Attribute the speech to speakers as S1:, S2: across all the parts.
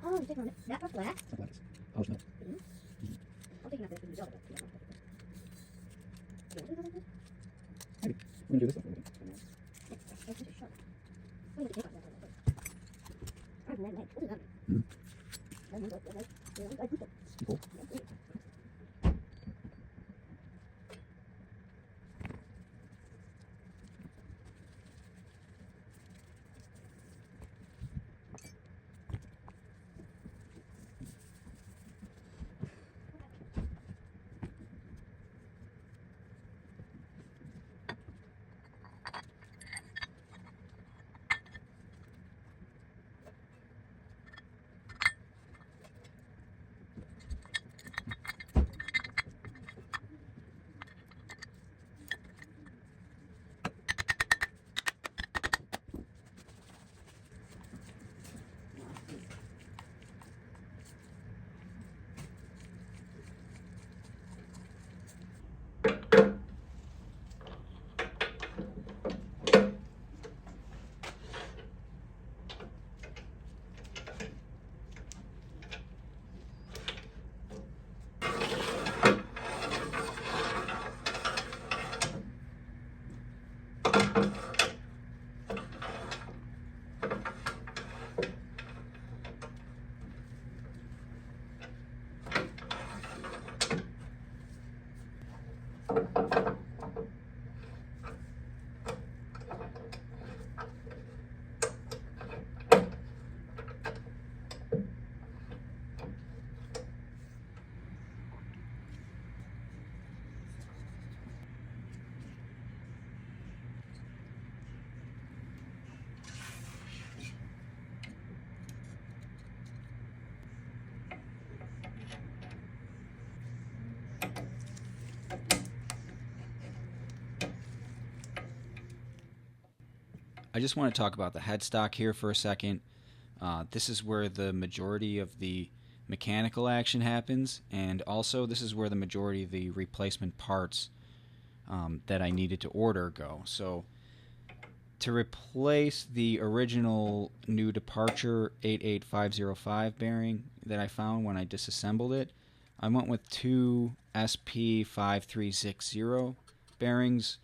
S1: Oh, you're taking on it. That for flat?
S2: It's not black. It's polished metal.
S1: I'm taking out the result of it.
S2: Maybe. We're going to do this one.
S1: It's too short. What do you take off that?
S2: Cool.
S3: I just want to talk about the headstock here for a second. This is where the majority of the mechanical action happens, and also this is where the majority of the replacement parts that I needed to order go. So to replace the original new departure 88505 bearing that I found when I disassembled it, I went with two SP5360 bearings.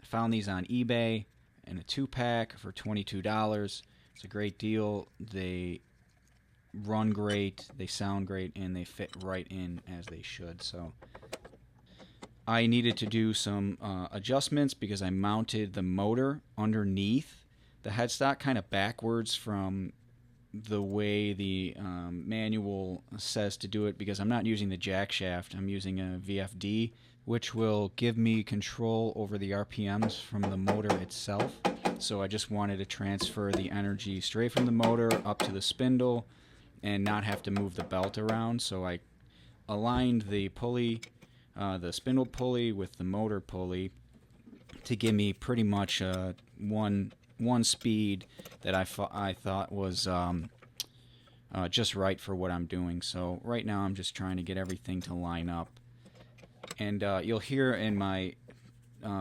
S3: I found these on eBay in a 2-pack for $22. It's a great deal. They run great, they sound great, and they fit right in as they should. So I needed to do some adjustments because I mounted the motor underneath the headstock kind of backwards from the way the manual says to do it, because I'm not using the jack shaft. I'm using a VFD which will give me control over the RPMs from the motor itself. So I just wanted to transfer the energy straight from the motor up to the spindle and not have to move the belt around. So I aligned the pulley, the spindle pulley with the motor pulley to give me pretty much one speed that I thought was just right for what I'm doing. So right now I'm just trying to get everything to line up. And you'll hear in my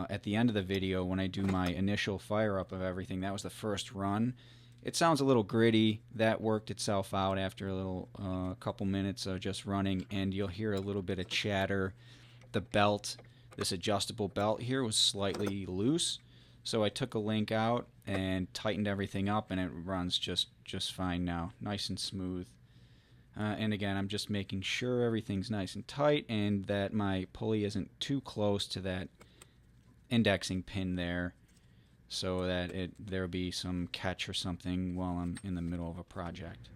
S3: at the end of the video when I do my initial fire up of everything, that was the first run. It sounds a little gritty. That worked itself out after a little couple minutes of just running, and you'll hear a little bit of chatter. The belt, this adjustable belt here, was slightly loose, so I took a link out and tightened everything up, and it runs just fine now, nice and smooth. And again, I'm just making sure everything's nice and tight and that my pulley isn't too close to that indexing pin there, so that there'll be some catch or something while I'm in the middle of a project.